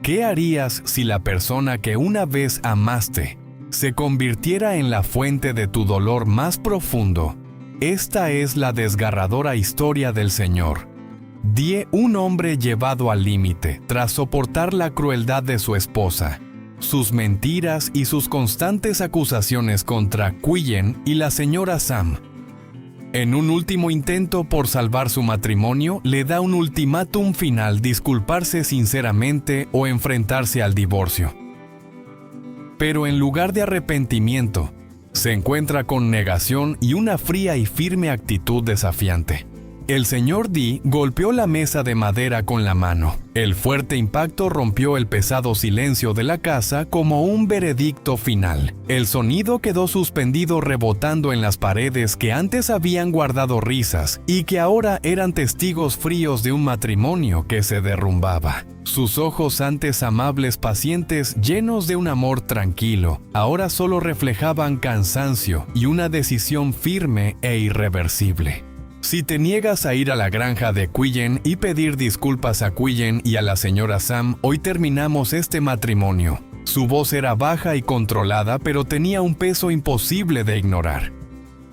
¿Qué harías si la persona que una vez amaste se convirtiera en la fuente de tu dolor más profundo? Esta es la desgarradora historia del Señor. Die, un hombre llevado al límite tras soportar la crueldad de su esposa, sus mentiras y sus constantes acusaciones contra Quyen y la señora Sam. En un último intento por salvar su matrimonio, le da un ultimátum final: disculparse sinceramente o enfrentarse al divorcio. Pero en lugar de arrepentimiento, se encuentra con negación y una fría y firme actitud desafiante. El señor D golpeó la mesa de madera con la mano. El fuerte impacto rompió el pesado silencio de la casa como un veredicto final. El sonido quedó suspendido, rebotando en las paredes que antes habían guardado risas y que ahora eran testigos fríos de un matrimonio que se derrumbaba. Sus ojos, antes amables, pacientes, llenos de un amor tranquilo, ahora solo reflejaban cansancio y una decisión firme e irreversible. Si te niegas a ir a la granja de Quyen y pedir disculpas a Quyen y a la señora Sam, hoy terminamos este matrimonio. Su voz era baja y controlada, pero tenía un peso imposible de ignorar.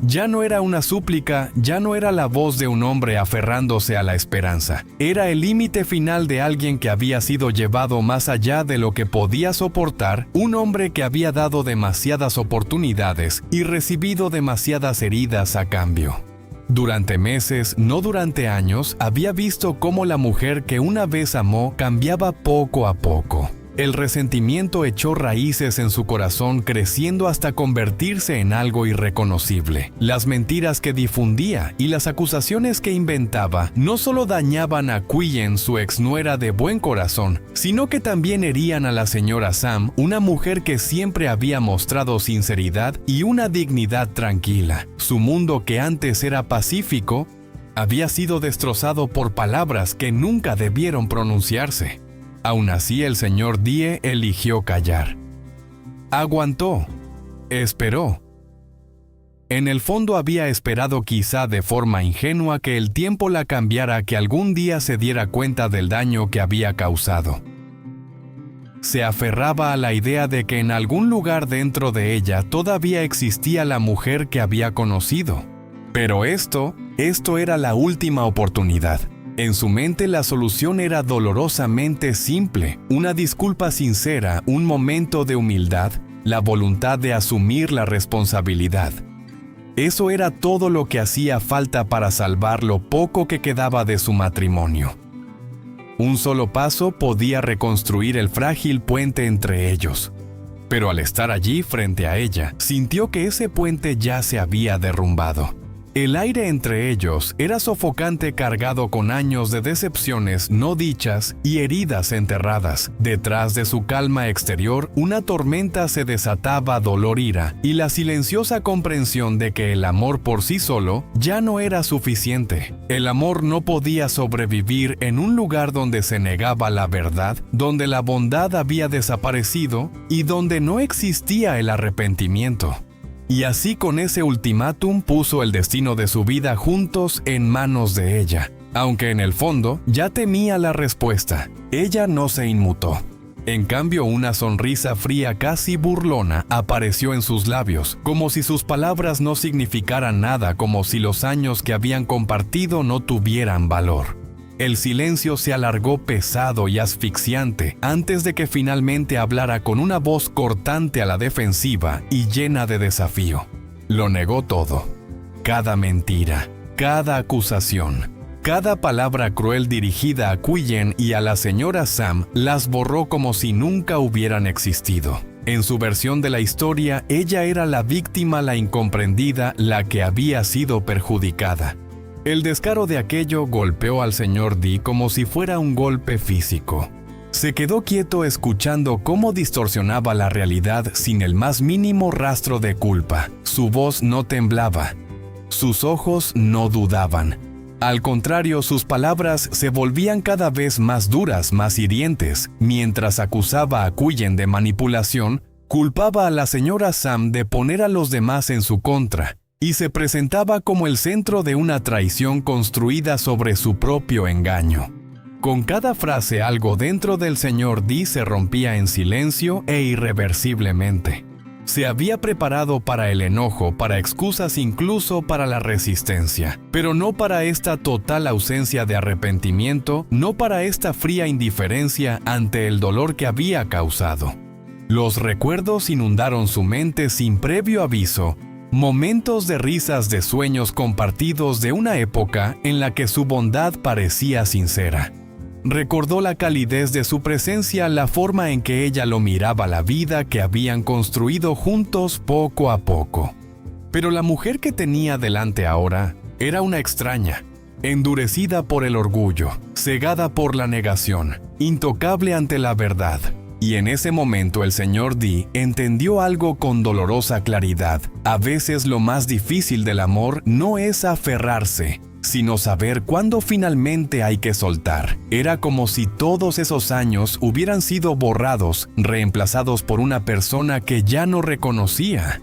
Ya no era una súplica, ya no era la voz de un hombre aferrándose a la esperanza. Era el límite final de alguien que había sido llevado más allá de lo que podía soportar, un hombre que había dado demasiadas oportunidades y recibido demasiadas heridas a cambio. Durante meses, no durante años, había visto cómo la mujer que una vez amó cambiaba poco a poco. El resentimiento echó raíces en su corazón, creciendo hasta convertirse en algo irreconocible. Las mentiras que difundía y las acusaciones que inventaba no solo dañaban a Quyen, su exnuera de buen corazón, sino que también herían a la señora Sam, una mujer que siempre había mostrado sinceridad y una dignidad tranquila. Su mundo, que antes era pacífico, había sido destrozado por palabras que nunca debieron pronunciarse. Aún así, el señor Die eligió callar. Aguantó. Esperó. En el fondo había esperado, quizá de forma ingenua, que el tiempo la cambiara, que algún día se diera cuenta del daño que había causado. Se aferraba a la idea de que en algún lugar dentro de ella todavía existía la mujer que había conocido. Pero esto era la última oportunidad. En su mente la solución era dolorosamente simple: una disculpa sincera, un momento de humildad, la voluntad de asumir la responsabilidad. Eso era todo lo que hacía falta para salvar lo poco que quedaba de su matrimonio. Un solo paso podía reconstruir el frágil puente entre ellos. Pero al estar allí frente a ella, sintió que ese puente ya se había derrumbado. El aire entre ellos era sofocante, cargado con años de decepciones no dichas y heridas enterradas. Detrás de su calma exterior, una tormenta se desataba: dolor, ira y la silenciosa comprensión de que el amor por sí solo ya no era suficiente. El amor no podía sobrevivir en un lugar donde se negaba la verdad, donde la bondad había desaparecido y donde no existía el arrepentimiento. Y así, con ese ultimátum, puso el destino de su vida juntos en manos de ella. Aunque en el fondo ya temía la respuesta, ella no se inmutó. En cambio, una sonrisa fría, casi burlona, apareció en sus labios, como si sus palabras no significaran nada, como si los años que habían compartido no tuvieran valor. El silencio se alargó, pesado y asfixiante, antes de que finalmente hablara con una voz cortante, a la defensiva y llena de desafío. Lo negó todo. Cada mentira, cada acusación, cada palabra cruel dirigida a Quyen y a la señora Sam, las borró como si nunca hubieran existido. En su versión de la historia, ella era la víctima, la incomprendida, la que había sido perjudicada. El descaro de aquello golpeó al señor D como si fuera un golpe físico. Se quedó quieto, escuchando cómo distorsionaba la realidad sin el más mínimo rastro de culpa. Su voz no temblaba. Sus ojos no dudaban. Al contrario, sus palabras se volvían cada vez más duras, más hirientes. Mientras acusaba a Quyen de manipulación, culpaba a la señora Sam de poner a los demás en su contra, y se presentaba como el centro de una traición construida sobre su propio engaño. Con cada frase algo dentro del señor Dee se rompía en silencio e irreversiblemente. Se había preparado para el enojo, para excusas, incluso para la resistencia, pero no para esta total ausencia de arrepentimiento, no para esta fría indiferencia ante el dolor que había causado. Los recuerdos inundaron su mente sin previo aviso, momentos de risas, de sueños compartidos de una época en la que su bondad parecía sincera. Recordó la calidez de su presencia, la forma en que ella lo miraba, la vida que habían construido juntos poco a poco. Pero la mujer que tenía delante ahora era una extraña, endurecida por el orgullo, cegada por la negación, intocable ante la verdad. Y en ese momento el señor Dee entendió algo con dolorosa claridad. A veces lo más difícil del amor no es aferrarse, sino saber cuándo finalmente hay que soltar. Era como si todos esos años hubieran sido borrados, reemplazados por una persona que ya no reconocía.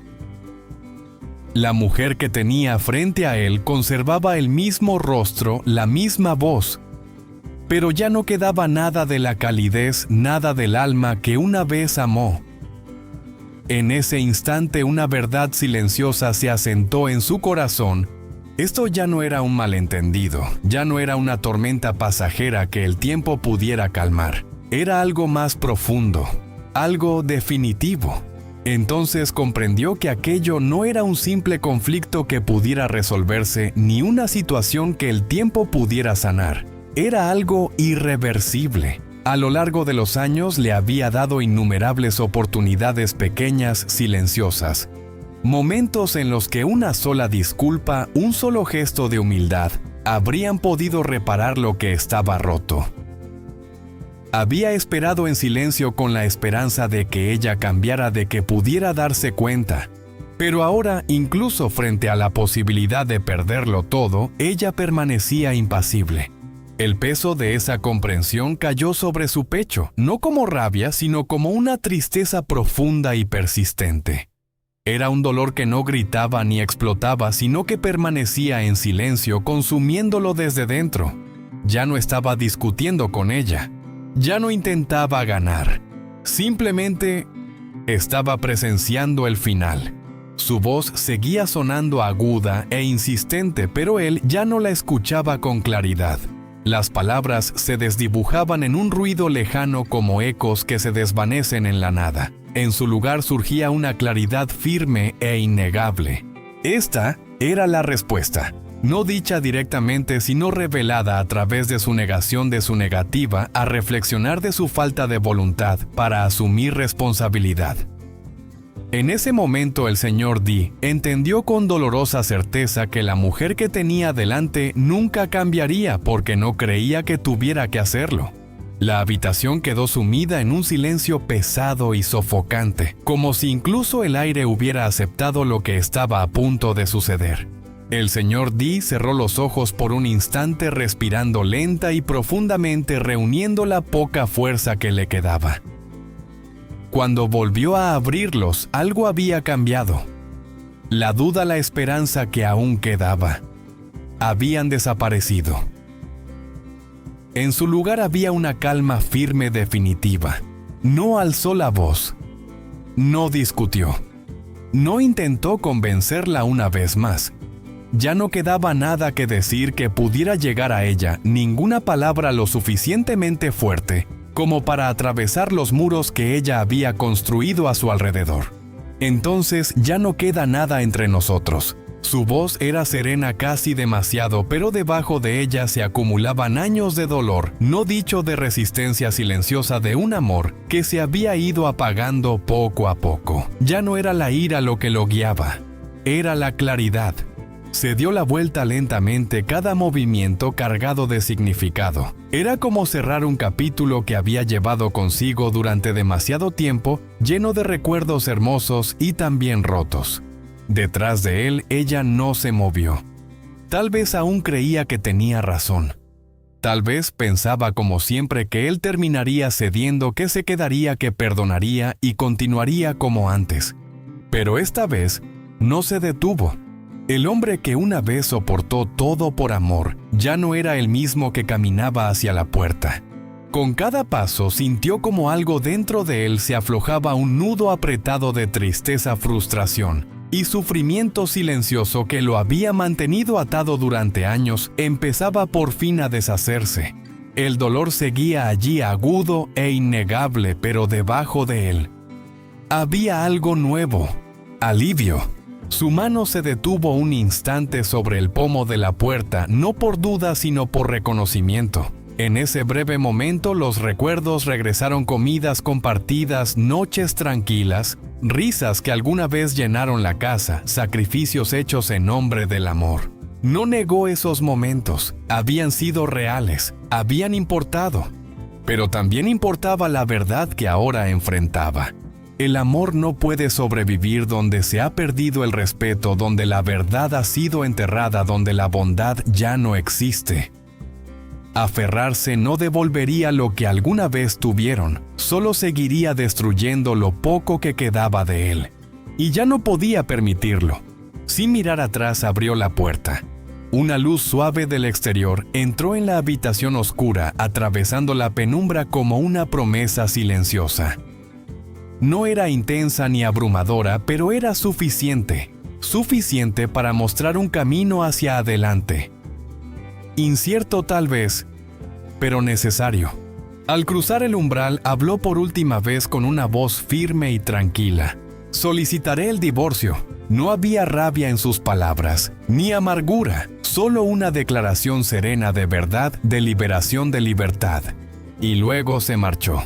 La mujer que tenía frente a él conservaba el mismo rostro, la misma voz, pero ya no quedaba nada de la calidez, nada del alma que una vez amó. En ese instante una verdad silenciosa se asentó en su corazón. Esto ya no era un malentendido, ya no era una tormenta pasajera que el tiempo pudiera calmar. Era algo más profundo, algo definitivo. Entonces comprendió que aquello no era un simple conflicto que pudiera resolverse, ni una situación que el tiempo pudiera sanar. Era algo irreversible. A lo largo de los años le había dado innumerables oportunidades pequeñas, silenciosas. Momentos en los que una sola disculpa, un solo gesto de humildad, habrían podido reparar lo que estaba roto. Había esperado en silencio con la esperanza de que ella cambiara, de que pudiera darse cuenta. Pero ahora, incluso frente a la posibilidad de perderlo todo, ella permanecía impasible. El peso de esa comprensión cayó sobre su pecho, no como rabia, sino como una tristeza profunda y persistente. Era un dolor que no gritaba ni explotaba, sino que permanecía en silencio, consumiéndolo desde dentro. Ya no estaba discutiendo con ella. Ya no intentaba ganar. Simplemente estaba presenciando el final. Su voz seguía sonando aguda e insistente, pero él ya no la escuchaba con claridad. Las palabras se desdibujaban en un ruido lejano como ecos que se desvanecen en la nada. En su lugar surgía una claridad firme e innegable. Esta era la respuesta, no dicha directamente sino revelada a través de su negación, de su negativa a reflexionar, de su falta de voluntad para asumir responsabilidad. En ese momento el señor Dee entendió con dolorosa certeza que la mujer que tenía delante nunca cambiaría porque no creía que tuviera que hacerlo. La habitación quedó sumida en un silencio pesado y sofocante, como si incluso el aire hubiera aceptado lo que estaba a punto de suceder. El señor Dee cerró los ojos por un instante, respirando lenta y profundamente, reuniendo la poca fuerza que le quedaba. Cuando volvió a abrirlos, algo había cambiado. La duda, la esperanza que aún quedaba, habían desaparecido. En su lugar había una calma firme, definitiva. No alzó la voz. No discutió. No intentó convencerla una vez más. Ya no quedaba nada que decir que pudiera llegar a ella, ninguna palabra lo suficientemente fuerte como para atravesar los muros que ella había construido a su alrededor. Entonces ya no queda nada entre nosotros. Su voz era serena casi demasiado, pero debajo de ella se acumulaban años de dolor, no dicho, de resistencia silenciosa de un amor que se había ido apagando poco a poco. Ya no era la ira lo que lo guiaba, era la claridad. Se dio la vuelta lentamente, cada movimiento cargado de significado. Era como cerrar un capítulo que había llevado consigo durante demasiado tiempo, lleno de recuerdos hermosos y también rotos. Detrás de él, ella no se movió. Tal vez aún creía que tenía razón. Tal vez pensaba como siempre que él terminaría cediendo, que se quedaría, que perdonaría y continuaría como antes. Pero esta vez no se detuvo. El hombre que una vez soportó todo por amor ya no era el mismo que caminaba hacia la puerta. Con cada paso sintió como algo dentro de él se aflojaba un nudo apretado de tristeza, frustración y sufrimiento silencioso que lo había mantenido atado durante años empezaba por fin a deshacerse. El dolor seguía allí agudo e innegable, pero debajo de él había algo nuevo, alivio. Su mano se detuvo un instante sobre el pomo de la puerta, no por duda sino por reconocimiento. En ese breve momento los recuerdos regresaron: comidas compartidas, noches tranquilas, risas que alguna vez llenaron la casa, sacrificios hechos en nombre del amor. No negó esos momentos, habían sido reales, habían importado. Pero también importaba la verdad que ahora enfrentaba. El amor no puede sobrevivir donde se ha perdido el respeto, donde la verdad ha sido enterrada, donde la bondad ya no existe. Aferrarse no devolvería lo que alguna vez tuvieron, solo seguiría destruyendo lo poco que quedaba de él. Y ya no podía permitirlo. Sin mirar atrás abrió la puerta. Una luz suave del exterior entró en la habitación oscura, atravesando la penumbra como una promesa silenciosa. No era intensa ni abrumadora, pero era suficiente para mostrar un camino hacia adelante. Incierto tal vez, pero necesario. Al cruzar el umbral, habló por última vez con una voz firme y tranquila. Solicitaré el divorcio. No había rabia en sus palabras, ni amargura, solo una declaración serena de verdad, de liberación, de libertad. Y luego se marchó.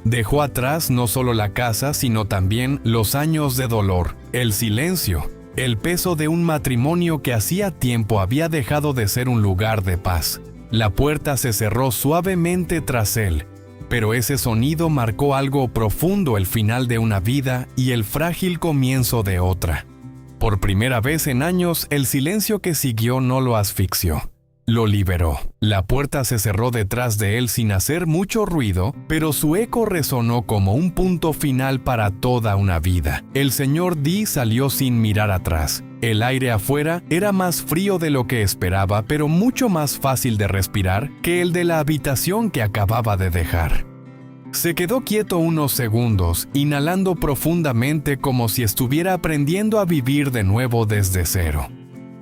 Dejó atrás no solo la casa, sino también los años de dolor, el silencio, el peso de un matrimonio que hacía tiempo había dejado de ser un lugar de paz. La puerta se cerró suavemente tras él, pero ese sonido marcó algo profundo: el final de una vida y el frágil comienzo de otra. Por primera vez en años, el silencio que siguió no lo asfixió, lo liberó. La puerta se cerró detrás de él sin hacer mucho ruido, pero su eco resonó como un punto final para toda una vida. El señor D salió sin mirar atrás. El aire afuera era más frío de lo que esperaba, pero mucho más fácil de respirar que el de la habitación que acababa de dejar. Se quedó quieto unos segundos, inhalando profundamente como si estuviera aprendiendo a vivir de nuevo desde cero.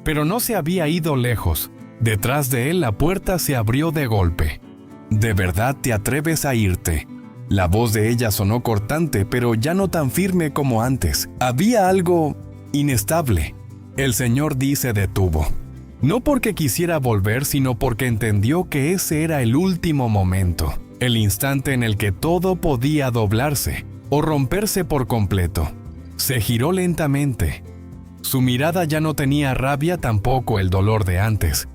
Pero no se había ido lejos. Detrás de él la puerta se abrió de golpe. ¿De verdad te atreves a irte? La voz de ella sonó cortante, pero ya no tan firme como antes. Había algo inestable. El señor D se detuvo. No porque quisiera volver, sino porque entendió que ese era el último momento. El instante en el que todo podía doblarse o romperse por completo. Se giró lentamente. Su mirada ya no tenía rabia, tampoco el dolor de antes.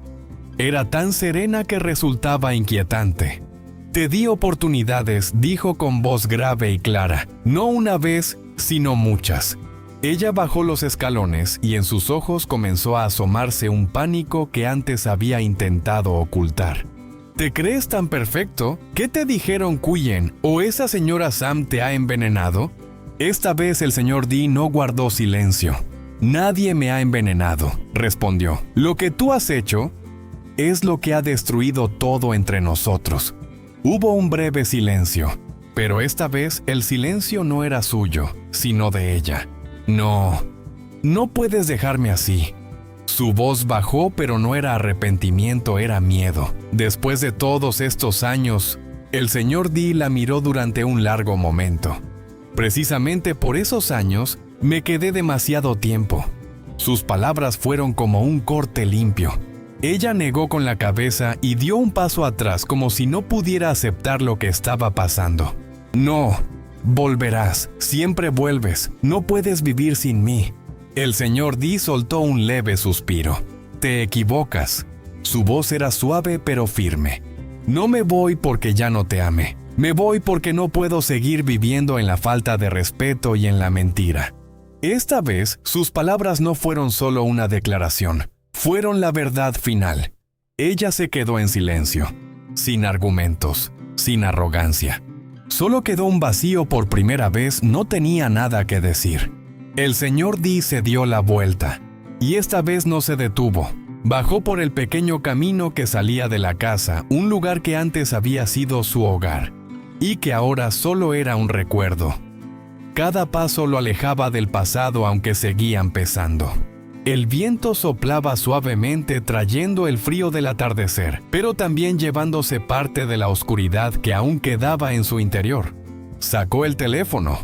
Era tan serena que resultaba inquietante. Te di oportunidades, dijo con voz grave y clara. No una vez, sino muchas. Ella bajó los escalones y en sus ojos comenzó a asomarse un pánico que antes había intentado ocultar. ¿Te crees tan perfecto? ¿Qué te dijeron, Cuyen? ¿O esa señora Sam te ha envenenado? Esta vez el señor D no guardó silencio. Nadie me ha envenenado, respondió. Lo que tú has hecho es lo que ha destruido todo entre nosotros. Hubo un breve silencio, pero esta vez el silencio no era suyo, sino de ella. No puedes dejarme así. Su voz bajó, pero no era arrepentimiento, era miedo. Después de todos estos años, el señor D la miró durante un largo momento. Precisamente por esos años, me quedé demasiado tiempo. Sus palabras fueron como un corte limpio. Ella negó con la cabeza y dio un paso atrás como si no pudiera aceptar lo que estaba pasando. No, volverás, siempre vuelves, no puedes vivir sin mí. El señor D soltó un leve suspiro. Te equivocas. Su voz era suave pero firme. No me voy porque ya no te ame. Me voy porque no puedo seguir viviendo en la falta de respeto y en la mentira. Esta vez, sus palabras no fueron solo una declaración. Fueron la verdad final. Ella se quedó en silencio, sin argumentos, sin arrogancia. Solo quedó un vacío. Por primera vez no tenía nada que decir. El señor D se dio la vuelta Y esta vez no se detuvo. Bajó por el pequeño camino que salía de la casa, un lugar que antes había sido su hogar, y que ahora solo era un recuerdo. Cada paso lo alejaba del pasado, aunque seguían pesando. El viento soplaba suavemente trayendo el frío del atardecer, pero también llevándose parte de la oscuridad que aún quedaba en su interior. Sacó el teléfono.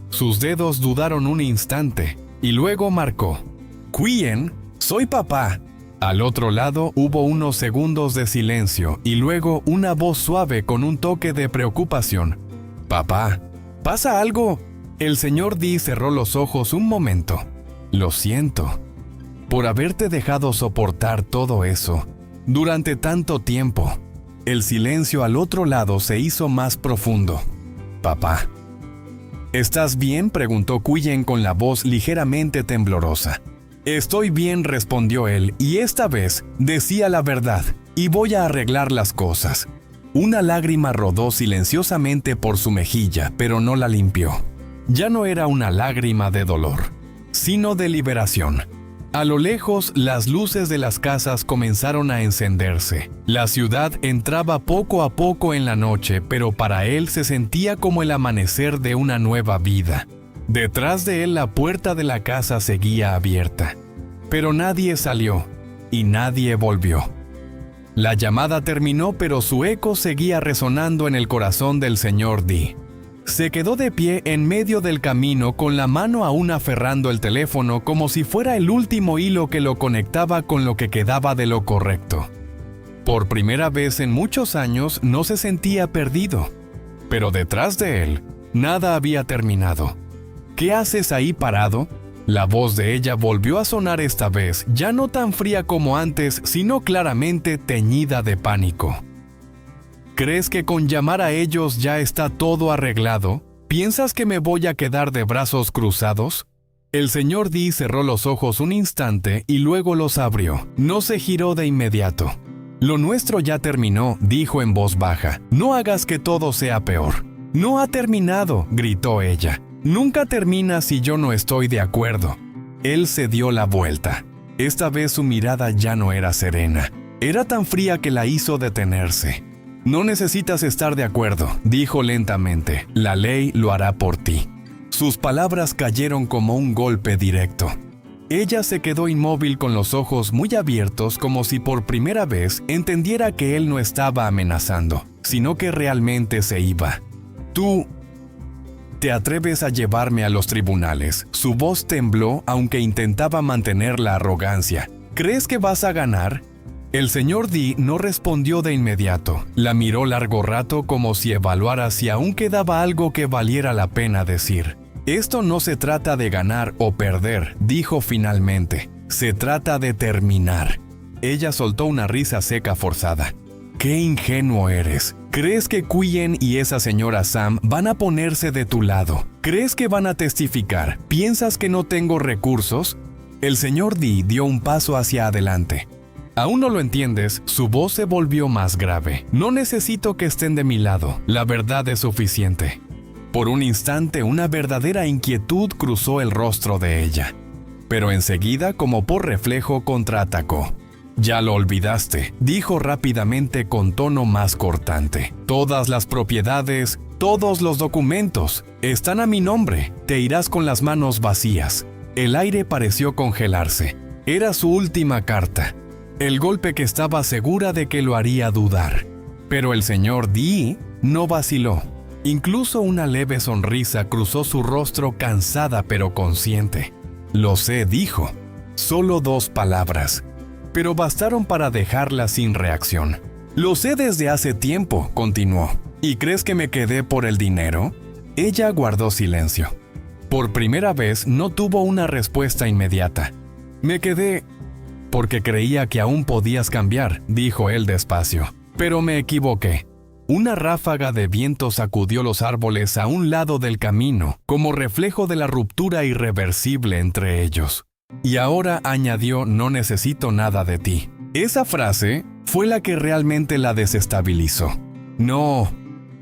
Sus dedos dudaron un instante, y luego marcó. «Quien, soy papá». Al otro lado hubo unos segundos de silencio y luego una voz suave con un toque de preocupación. «Papá, ¿pasa algo?» El señor Dee cerró los ojos un momento. «Lo siento por haberte dejado soportar todo eso durante tanto tiempo». El silencio al otro lado se hizo más profundo. «Papá, ¿estás bien?», preguntó Quyen con la voz ligeramente temblorosa. «Estoy bien», respondió él, y esta vez decía la verdad, y voy a arreglar las cosas. Una lágrima rodó silenciosamente por su mejilla, pero no la limpió. Ya no era una lágrima de dolor, sino de liberación. A lo lejos, las luces de las casas comenzaron a encenderse. La ciudad entraba poco a poco en la noche, pero para él se sentía como el amanecer de una nueva vida. Detrás de él la puerta de la casa seguía abierta, pero nadie salió y nadie volvió. La llamada terminó, pero su eco seguía resonando en el corazón del señor Dee. Se quedó de pie en medio del camino con la mano aún aferrando el teléfono como si fuera el último hilo que lo conectaba con lo que quedaba de lo correcto. Por primera vez en muchos años no se sentía perdido, pero detrás de él nada había terminado. «¿Qué haces ahí parado?». La voz de ella volvió a sonar esta vez, ya no tan fría como antes, sino claramente teñida de pánico. «¿Crees que con llamar a ellos ya está todo arreglado? ¿Piensas que me voy a quedar de brazos cruzados?». El señor Dee cerró los ojos un instante y luego los abrió. No se giró de inmediato. «Lo nuestro ya terminó», dijo en voz baja. «No hagas que todo sea peor». «No ha terminado», gritó ella. «Nunca termina si yo no estoy de acuerdo». Él se dio la vuelta. Esta vez su mirada ya no era serena. Era tan fría que la hizo detenerse. «No necesitas estar de acuerdo», dijo lentamente. «La ley lo hará por ti». Sus palabras cayeron como un golpe directo. Ella se quedó inmóvil con los ojos muy abiertos, como si por primera vez entendiera que él no estaba amenazando, sino que realmente se iba. «¿Tú te atreves a llevarme a los tribunales?». Su voz tembló aunque intentaba mantener la arrogancia. «¿Crees que vas a ganar?». El señor Dee no respondió de inmediato. La miró largo rato como si evaluara si aún quedaba algo que valiera la pena decir. «Esto no se trata de ganar o perder», dijo finalmente. «Se trata de terminar». Ella soltó una risa seca forzada. «Qué ingenuo eres. ¿Crees que Quyen y esa señora Sam van a ponerse de tu lado? ¿Crees que van a testificar? ¿Piensas que no tengo recursos?». El señor Dee dio un paso hacia adelante. «¿Aún no lo entiendes?». Su voz se volvió más grave. «No necesito que estén de mi lado. La verdad es suficiente». Por un instante, una verdadera inquietud cruzó el rostro de ella. Pero enseguida, como por reflejo, contraatacó. «Ya lo olvidaste», dijo rápidamente con tono más cortante. «Todas las propiedades, todos los documentos, están a mi nombre. Te irás con las manos vacías». El aire pareció congelarse. Era su última carta. El golpe que estaba segura de que lo haría dudar. Pero el señor Dee no vaciló. Incluso una leve sonrisa cruzó su rostro, cansada pero consciente. «Lo sé», dijo. Solo 2 palabras, pero bastaron para dejarla sin reacción. «Lo sé desde hace tiempo», continuó. «¿Y crees que me quedé por el dinero?». Ella guardó silencio. Por primera vez no tuvo una respuesta inmediata. «Me quedé porque creía que aún podías cambiar», dijo él despacio. «Pero me equivoqué». Una ráfaga de viento sacudió los árboles a un lado del camino, como reflejo de la ruptura irreversible entre ellos. Y ahora añadió: «No necesito nada de ti». Esa frase fue la que realmente la desestabilizó. «No,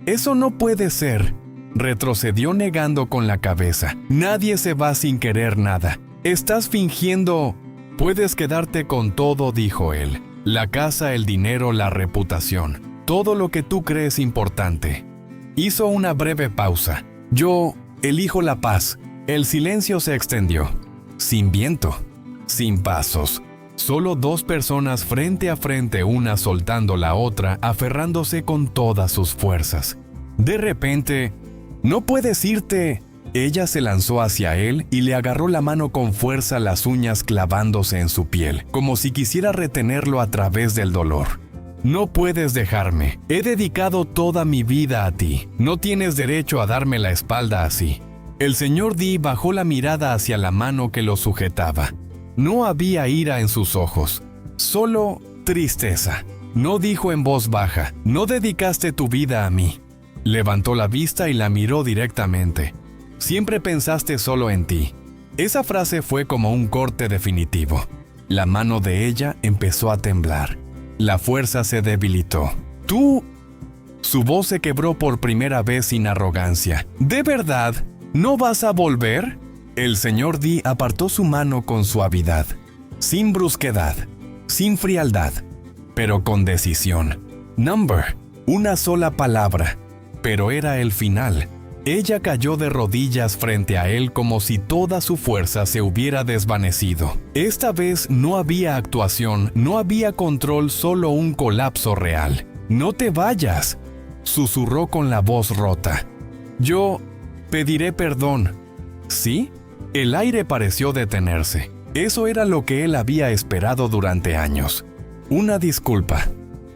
eso no puede ser», retrocedió negando con la cabeza. «Nadie se va sin querer nada. Estás fingiendo». Puedes quedarte con todo, dijo él. La casa, el dinero, la reputación. Todo lo que tú crees importante. Hizo una breve pausa. Yo elijo la paz. El silencio se extendió. Sin viento. Sin pasos. Solo dos personas frente a frente, una soltando la otra, aferrándose con todas sus fuerzas. De repente, «¡No puedes irte!». Ella se lanzó hacia él y le agarró la mano con fuerza, las uñas clavándose en su piel, como si quisiera retenerlo a través del dolor. «No puedes dejarme. He dedicado toda mi vida a ti. No tienes derecho a darme la espalda así». El señor Dee bajó la mirada hacia la mano que lo sujetaba. No había ira en sus ojos, solo tristeza. No dijo en voz baja, «No dedicaste tu vida a mí». Levantó la vista y la miró directamente. «Siempre pensaste solo en ti». Esa frase fue como un corte definitivo. La mano de ella empezó a temblar. La fuerza se debilitó. «¿Tú?» Su voz se quebró por primera vez sin arrogancia. «¿De verdad? ¿No vas a volver?» El señor Dee apartó su mano con suavidad, sin brusquedad, sin frialdad, pero con decisión. «Number», una sola palabra, pero era el final. Ella cayó de rodillas frente a él como si toda su fuerza se hubiera desvanecido. Esta vez no había actuación, no había control, solo un colapso real. «No te vayas», susurró con la voz rota. «Yo pediré perdón». ¿Sí? El aire pareció detenerse. Eso era lo que él había esperado durante años. Una disculpa.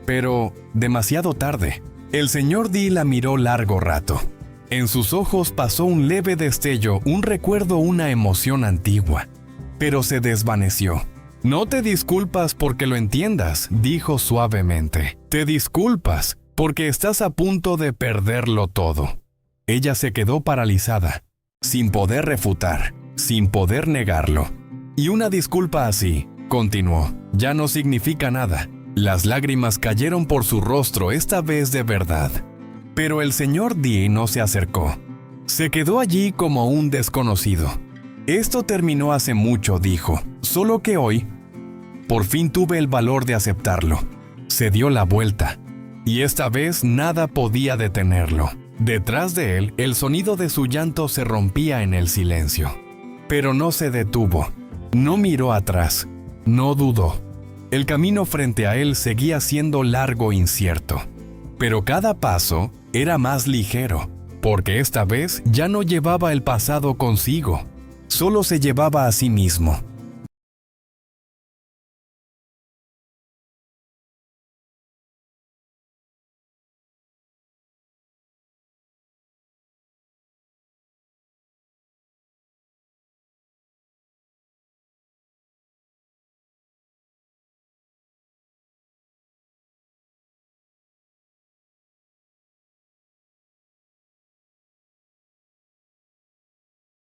Pero demasiado tarde. El señor Dee la miró largo rato. En sus ojos pasó un leve destello, un recuerdo, una emoción antigua. Pero se desvaneció. «No te disculpas porque lo entiendas», dijo suavemente. «Te disculpas porque estás a punto de perderlo todo». Ella se quedó paralizada, sin poder refutar, sin poder negarlo. «Y una disculpa así», continuó, «ya no significa nada». Las lágrimas cayeron por su rostro, esta vez de verdad. Pero el señor Dee no se acercó. Se quedó allí como un desconocido. «Esto terminó hace mucho», dijo, «solo que hoy, por fin tuve el valor de aceptarlo». Se dio la vuelta, y esta vez nada podía detenerlo. Detrás de él, el sonido de su llanto se rompía en el silencio. Pero no se detuvo, no miró atrás, no dudó. El camino frente a él seguía siendo largo e incierto. Pero cada paso era más ligero, porque esta vez ya no llevaba el pasado consigo, solo se llevaba a sí mismo.